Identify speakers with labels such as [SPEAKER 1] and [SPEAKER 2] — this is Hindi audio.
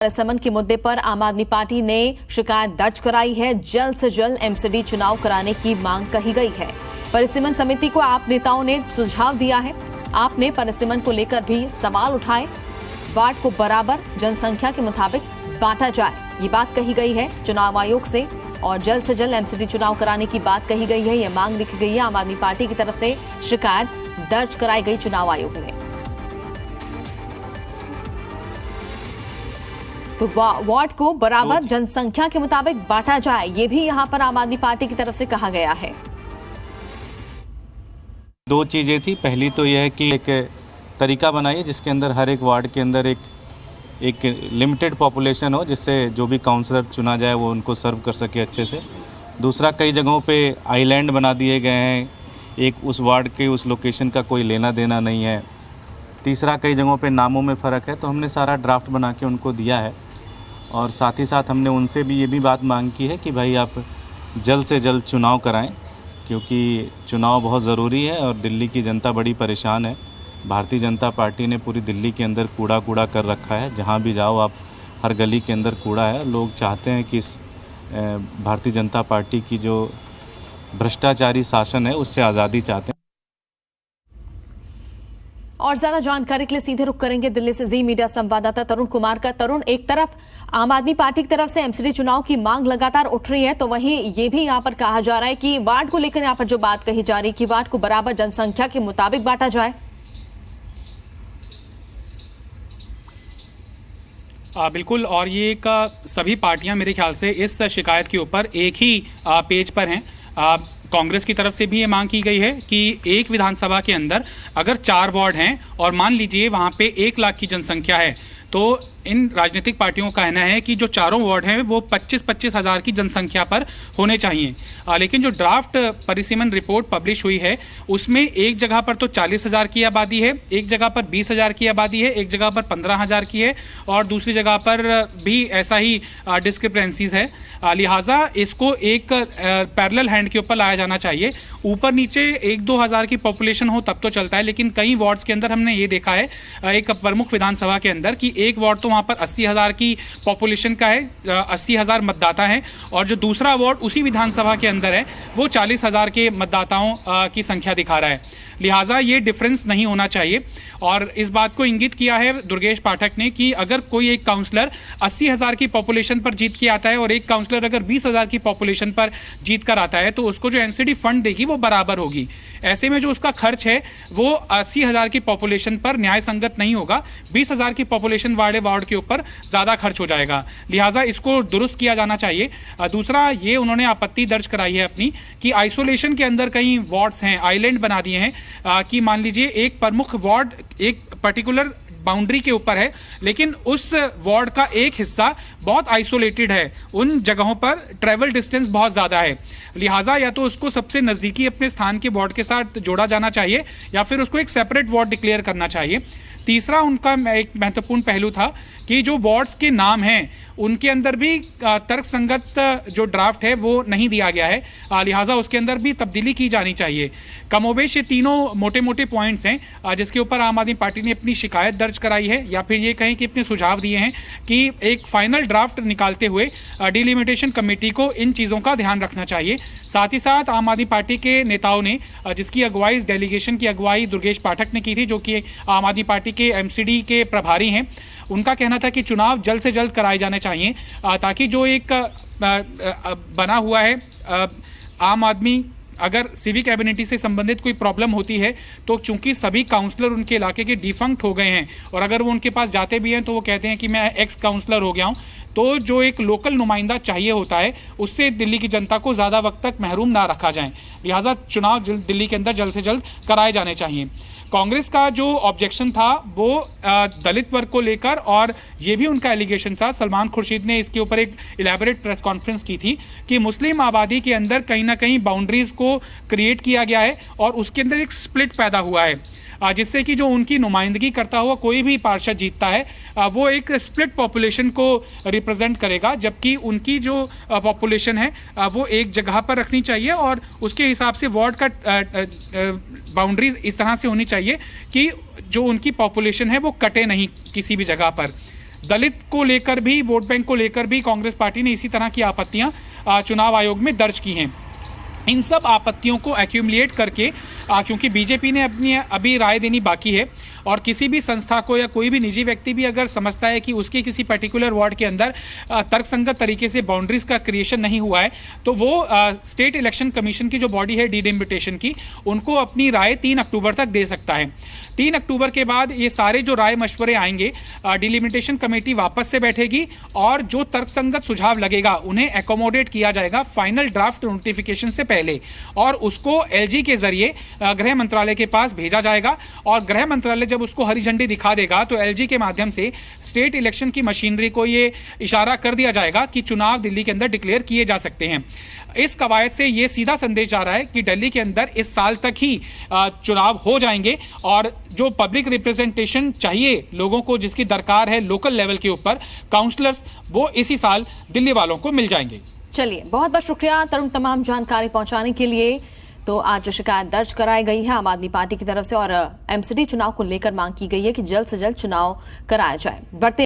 [SPEAKER 1] राजसमंद के मुद्दे पर आम आदमी पार्टी ने शिकायत दर्ज कराई है। जल्द से जल्द एमसीडी चुनाव कराने की मांग कही गई है। परिसीमन समिति को आप नेताओं ने सुझाव दिया है। आपने परिसीमन को लेकर भी सवाल उठाए। वार्ड को बराबर जनसंख्या के मुताबिक बांटा जाए, ये बात कही गई है चुनाव आयोग से। और जल्द से जल्द एमसीडी चुनाव कराने की बात कही गई है, यह मांग लिखी गई है। आम आदमी पार्टी की तरफ से शिकायत दर्ज कराई गई चुनाव आयोग में। तो वार्ड को बराबर जनसंख्या के मुताबिक बांटा जाए, ये भी यहां पर आम आदमी पार्टी की तरफ से कहा गया है।
[SPEAKER 2] दो चीजें थी। पहली तो यह है कि एक तरीका बनाइए जिसके अंदर हर एक वार्ड के अंदर एक लिमिटेड पॉपुलेशन हो, जिससे जो भी काउंसलर चुना जाए वो उनको सर्व कर सके अच्छे से। दूसरा, कई जगहों पे आइलैंड बना दिए गए हैं, एक उस वार्ड के उस लोकेशन का कोई लेना देना नहीं है। तीसरा, कई जगहों पे नामों में फ़र्क है। तो हमने सारा ड्राफ्ट बना के उनको दिया है और साथ ही साथ हमने उनसे भी ये भी बात मांग की है कि भाई आप जल्द से जल्द चुनाव कराएं, क्योंकि चुनाव बहुत ज़रूरी है और दिल्ली की जनता बड़ी परेशान है। भारतीय जनता पार्टी ने पूरी दिल्ली के अंदर कूड़ा कर रखा है। जहाँ भी जाओ आप, हर गली के अंदर कूड़ा है। लोग चाहते हैं कि इस भारतीय जनता पार्टी की जो भ्रष्टाचारी शासन है उससे आज़ादी चाहते हैं।
[SPEAKER 1] और ज्यादा जानकारी के लिए सीधे रुख करेंगे दिल्ली से जी मीडिया संवाददाता तरुण कुमार का। तरुण, एक तरफ आम आदमी पार्टी की तरफ से एमसीडी चुनाव की मांग लगातार उठ रही है, तो वहीं ये भी यहां पर कहा जा रहा है कि वार्ड को लेकर यहां पर जो बात कही जा रही है कि वार्ड को बराबर जनसंख्या के मुताबिक बांटा जाए।
[SPEAKER 3] बिल्कुल, और ये सभी पार्टियां मेरे ख्याल से इस शिकायत के ऊपर एक ही पेज पर हैं। कांग्रेस की तरफ से भी ये मांग की गई है कि एक विधानसभा के अंदर अगर 4 वार्ड हैं और मान लीजिए वहाँ पे 1 लाख की जनसंख्या है, तो इन राजनीतिक पार्टियों का कहना है कि जो चारों वार्ड हैं वो 25-25 हज़ार की जनसंख्या पर होने चाहिए। लेकिन जो ड्राफ्ट परिसीमन रिपोर्ट पब्लिश हुई है उसमें एक जगह पर तो 40 हज़ार की आबादी है, एक जगह पर 20 हज़ार की आबादी है, एक जगह पर 15 हज़ार की है और दूसरी जगह पर भी ऐसा ही डिस्क्रिपेंसीज है। लिहाजा इसको एक पैरेलल हैंड के ऊपर लाया जाना चाहिए। ऊपर नीचे 1-2 हज़ार की पॉपुलेशन हो तब तो चलता है, लेकिन कई वार्ड्स के अंदर हमने ये देखा है एक प्रमुख विधानसभा के अंदर कि एक वार्ड तो वहाँ पर 80 हज़ार की पॉपुलेशन का है, 80 हज़ार मतदाता हैं, और जो दूसरा वार्ड उसी विधानसभा के अंदर है वो 40 हज़ार के मतदाताओं की संख्या दिखा रहा है। लिहाजा ये डिफरेंस नहीं होना चाहिए। और इस बात को इंगित किया है दुर्गेश पाठक ने कि अगर कोई एक काउंसलर 80 हज़ार की पॉपुलेशन पर जीत के आता है और एक काउंसलर अगर 20 हज़ार की पॉपुलेशन पर जीत कर आता है तो उसको जो एमसीडी फंड देगी वो बराबर होगी। ऐसे में जो उसका खर्च है वो 80 हज़ार की पॉपुलेशन पर न्याय संगत नहीं होगा, 20 हज़ार की पॉपुलेशन वाले वार्ड के ऊपर ज़्यादा खर्च हो जाएगा। लिहाजा इसको दुरुस्त किया जाना चाहिए। दूसरा, ये उन्होंने आपत्ति दर्ज कराई है अपनी कि आइसोलेशन के अंदर कई वार्ड्स हैं, आइलैंड बना दिए हैं कि मान लीजिए एक प्रमुख वार्ड एक पर्टिकुलर बाउंड्री के ऊपर है, लेकिन उस वार्ड का एक हिस्सा बहुत आइसोलेटेड है, उन जगहों पर ट्रैवल डिस्टेंस बहुत ज़्यादा है। लिहाजा या तो उसको सबसे नज़दीकी अपने स्थान के वार्ड के साथ जोड़ा जाना चाहिए या फिर उसको एक सेपरेट वार्ड डिक्लेयर करना चाहिए। तीसरा, उनका एक महत्वपूर्ण पहलू था कि जो वार्ड्स के नाम हैं उनके अंदर भी तर्कसंगत जो ड्राफ्ट है वो नहीं दिया गया है। लिहाजा उसके अंदर भी तब्दीली की जानी चाहिए। कमोबेश ये तीनों मोटे मोटे पॉइंट्स हैं जिसके ऊपर आम आदमी पार्टी ने अपनी शिकायत दर्ज कराई है, या फिर ये कहें कि अपने सुझाव दिए हैं कि एक फाइनल ड्राफ्ट निकालते हुए डिलिमिटेशन कमेटी को इन चीज़ों का ध्यान रखना चाहिए। साथ ही साथ आम आदमी पार्टी के नेताओं ने, जिसकी अगुवाई, इस डेलीगेशन की अगुवाई दुर्गेश पाठक ने की थी, जो कि आम आदमी पार्टी के एमसीडी के प्रभारी हैं, उनका कहना था कि चुनाव जल्द से जल्द कराए जाने चाहिए ताकि जो एक बना हुआ है आम आदमी अगर सिविक एबिलिटी से संबंधित कोई प्रॉब्लम होती है तो चूंकि सभी काउंसलर उनके इलाके के डिफंक्ट हो गए हैं और अगर वो उनके पास जाते भी हैं तो वो कहते हैं कि मैं एक्स काउंसलर हो गया हूँ, तो जो एक लोकल नुमाइंदा चाहिए होता है उससे दिल्ली की जनता को ज़्यादा वक्त तक महरूम ना रखा जाए। लिहाजा चुनाव दिल्ली के अंदर जल्द से जल्द कराए जाने चाहिए। कांग्रेस का जो ऑब्जेक्शन था वो दलित वर्ग को लेकर, और ये भी उनका एलिगेशन था, सलमान खुर्शीद ने इसके ऊपर एक इलेबोरेट प्रेस कॉन्फ्रेंस की थी कि मुस्लिम आबादी के अंदर कहीं ना कहीं बाउंड्रीज को क्रिएट किया गया है और उसके अंदर एक स्प्लिट पैदा हुआ है, जिससे कि जो उनकी नुमाइंदगी करता हुआ कोई भी पार्षद जीतता है वो एक स्प्लिट पॉपुलेशन को रिप्रेजेंट करेगा, जबकि उनकी जो पॉपुलेशन है वो एक जगह पर रखनी चाहिए और उसके हिसाब से वार्ड का बाउंड्रीज इस तरह से होनी चाहिए कि जो उनकी पॉपुलेशन है वो कटे नहीं किसी भी जगह पर। दलित को लेकर भी, वोट बैंक को लेकर भी कांग्रेस पार्टी ने इसी तरह की आपत्तियां चुनाव आयोग में दर्ज की हैं। इन सब आपत्तियों को एक्यूमुलेट करके, क्योंकि बीजेपी ने अपनी अभी राय देनी बाकी है, और किसी भी संस्था को या कोई भी निजी व्यक्ति भी अगर समझता है कि उसके किसी पर्टिकुलर वार्ड के अंदर तर्कसंगत तरीके से बाउंड्रीज का क्रिएशन नहीं हुआ है, तो वो स्टेट इलेक्शन कमीशन की जो बॉडी है डिलिमिटेशन की, उनको अपनी राय 3 अक्टूबर तक दे सकता है। 3 अक्टूबर के बाद ये सारे जो राय मशवरे आएंगे, डिलिमिटेशन कमेटी वापस से बैठेगी और जो तर्कसंगत सुझाव लगेगा उन्हें एकोमोडेट किया जाएगा फाइनल ड्राफ्ट नोटिफिकेशन से पहले, और उसको एलजी के जरिए गृह मंत्रालय के पास भेजा जाएगा, और गृह मंत्रालय जब उसको हरी झंडी दिखा देगा तो एलजी के माध्यम से स्टेट इलेक्शन की मशीनरी को ये इशारा कर दिया जाएगा कि चुनाव दिल्ली के अंदर डिक्लेयर किए जा सकते हैं। इस कवायद से ये सीधा संदेश जा रहा है कि दिल्ली के अंदर इस साल तक ही चुनाव हो जाएंगे, और जो पब्लिक रिप्रेजेंटेशन चाहिए लोगों को, जिसकी दरकार है लोकल लेवल के ऊपर, काउंसलर्स, वो इसी साल दिल्ली वालों को मिल जाएंगे।
[SPEAKER 1] चलिए, बहुत बहुत शुक्रिया तरुण तमाम जानकारी पहुंचाने के लिए। तो आज शिकायत दर्ज कराई गई है आम आदमी पार्टी की तरफ से, और एमसीडी चुनाव को लेकर मांग की गई है कि जल्द से जल्द चुनाव कराया जाए। बढ़ते